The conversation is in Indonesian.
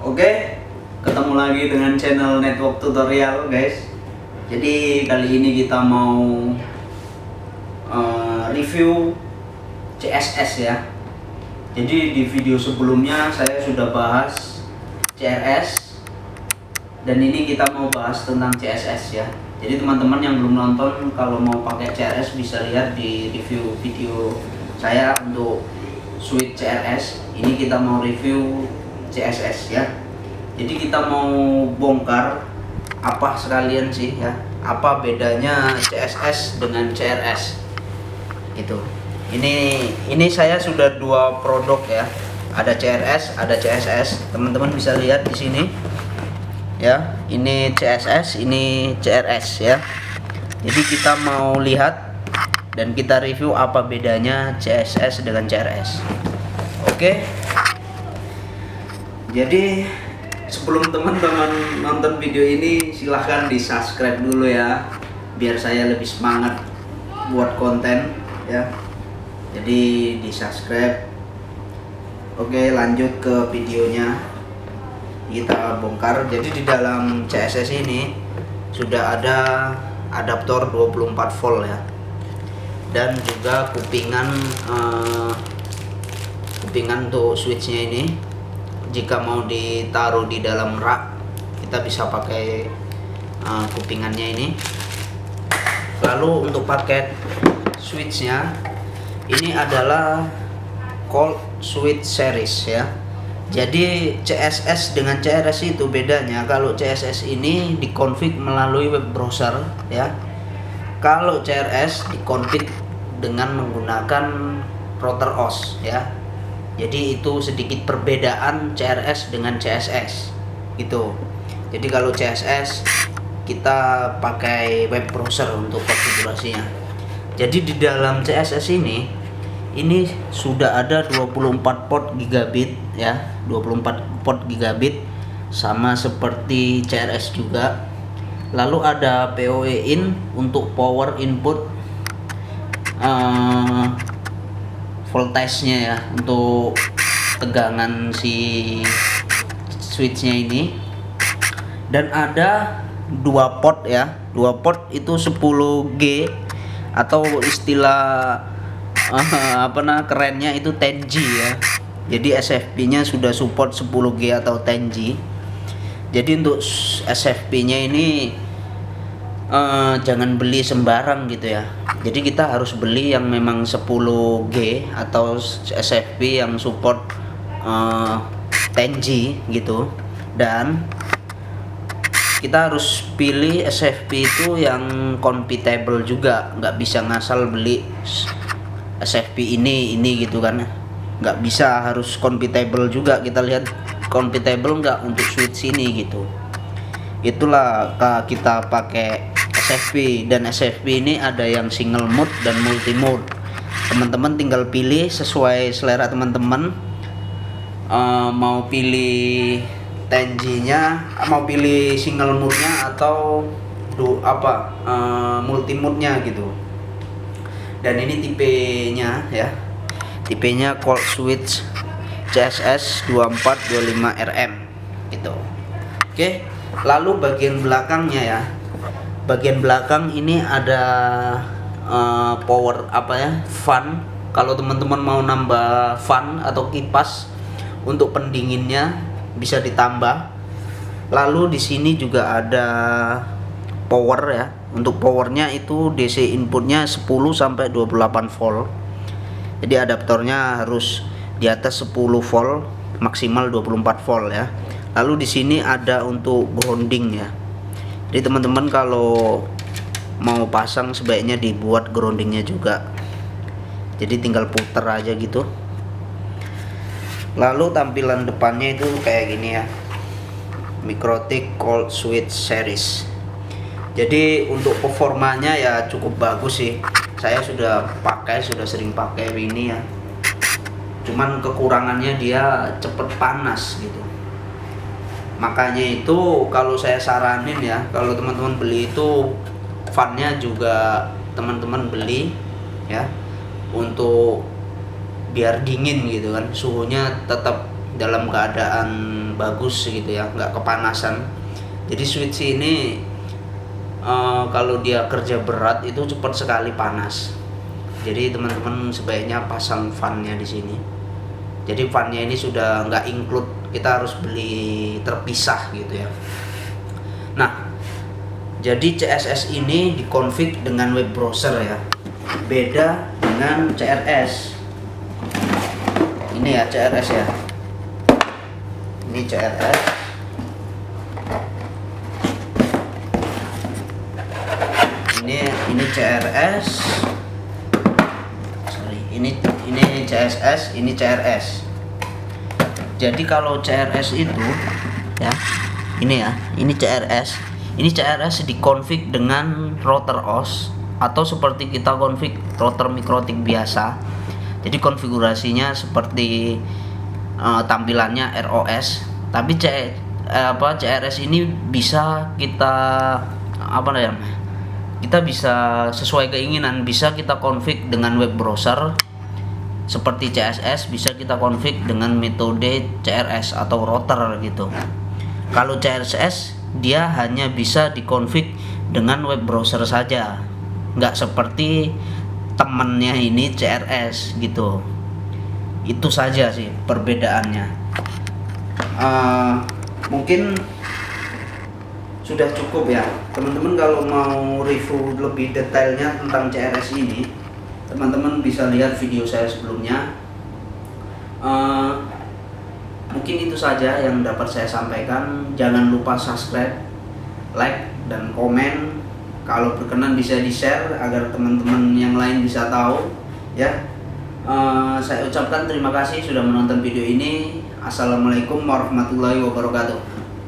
Oke, ketemu lagi dengan channel Network Tutorial, guys. Jadi kali ini kita mau review CSS ya. Jadi di video sebelumnya saya sudah bahas CRS, dan ini kita mau bahas tentang CSS ya. Jadi teman-teman yang belum nonton, kalau mau pakai CRS bisa lihat di review video saya untuk suite CRS. Ini kita mau review CSS ya. Jadi kita mau bongkar apa sekalian sih ya, apa bedanya CSS dengan CRS itu. Ini saya sudah dua produk ya, ada CRS ada CSS. Teman-teman bisa lihat di sini ya, ini CSS, ini CRS ya. Jadi kita mau lihat dan kita review apa bedanya CSS dengan CRS. Oke. Jadi sebelum teman-teman nonton video ini, silahkan di subscribe dulu ya, biar saya lebih semangat buat konten ya. Jadi di subscribe. Oke, lanjut ke videonya, kita bongkar. Jadi di dalam CSS ini sudah ada adaptor 24 volt ya, dan juga kupingan untuk switchnya ini. Jika mau ditaruh di dalam rak, kita bisa pakai kupingannya ini. Lalu untuk paket switchnya, ini adalah Cold Switch Series ya. Jadi CSS dengan CRS itu bedanya, kalau CSS ini dikonfig melalui web browser ya. Kalau CRS dikonfig dengan menggunakan router OS ya. Jadi itu sedikit perbedaan CRS dengan CSS gitu. Jadi kalau CSS kita pakai web browser untuk konfigurasinya. Jadi di dalam CSS ini sudah ada 24 port gigabit ya, 24 port gigabit sama seperti CRS juga. Lalu ada PoE in untuk power input voltage-nya ya, untuk tegangan si switch-nya ini. Dan ada dua port ya, dua port itu 10G atau istilah kerennya itu 10G ya. Jadi SFP-nya sudah support 10G atau 10G. Jadi untuk SFP-nya ini jangan beli sembarang gitu ya. Jadi kita harus beli yang memang 10G atau SFP yang support 10G gitu. Dan kita harus pilih SFP itu yang compatible juga, nggak bisa ngasal beli SFP ini gitu kan, nggak bisa, harus compatible juga. Kita lihat compatible nggak untuk switch ini gitu. Itulah kita pakai SFP, dan SFP ini ada yang single mode dan multi mode. Teman-teman tinggal pilih sesuai selera teman-teman, mau pilih 10G nya, mau pilih single mode nya atau multi mode nya gitu. Dan ini tipenya ya, tipenya Cold Switch CSS 2425RM gitu. Oke, lalu bagian belakangnya ya. Bagian belakang ini ada power fan. Kalau teman-teman mau nambah fan atau kipas untuk pendinginnya bisa ditambah. Lalu di sini juga ada power ya. Untuk powernya itu DC inputnya 10 sampai 28 volt. Jadi adaptornya harus di atas 10 volt, maksimal 24 volt ya. Lalu di sini ada untuk grounding ya. Jadi teman-teman kalau mau pasang sebaiknya dibuat groundingnya juga. Jadi tinggal puter aja gitu. Lalu tampilan depannya itu kayak gini ya, Mikrotik Cold Switch Series. Jadi untuk performanya ya cukup bagus sih. Saya sudah sering pakai ini ya. Cuman kekurangannya dia cepet panas gitu. Makanya itu kalau saya saranin ya, kalau teman-teman beli itu fannya juga teman-teman beli ya, untuk biar dingin gitu kan, suhunya tetap dalam keadaan bagus gitu ya, nggak kepanasan. Jadi switch ini kalau dia kerja berat itu cepat sekali panas. Jadi teman-teman sebaiknya pasang fan-nya di sini. Jadi fan-nya ini sudah nggak include, kita harus beli terpisah gitu ya. Nah, jadi CSS ini dikonfig dengan web browser ya, beda dengan CRS. Ini ya CRS ya, ini CRS. Ini CRS. Sorry, ini CSS, ini CRS. Jadi kalau CRS itu ya, ini CRS. Ini CRS dikonfig dengan router OS atau seperti kita konfig router mikrotik biasa. Jadi konfigurasinya seperti tampilannya ROS, tapi CRS ini bisa kita kita bisa sesuai keinginan, bisa kita konfig dengan web browser seperti CSS, bisa kita konfig dengan metode CRS atau router gitu. Kalau CSS dia hanya bisa dikonfig dengan web browser saja, nggak seperti temennya ini CRS gitu. Itu saja sih perbedaannya. Mungkin sudah cukup ya teman-teman. Kalau mau review lebih detailnya tentang CRS ini, teman-teman bisa lihat video saya sebelumnya. Mungkin itu saja yang dapat saya sampaikan. Jangan lupa subscribe, like, dan komen. Kalau berkenan bisa di-share agar teman-teman yang lain bisa tahu ya. Saya ucapkan terima kasih sudah menonton video ini. Assalamualaikum warahmatullahi wabarakatuh.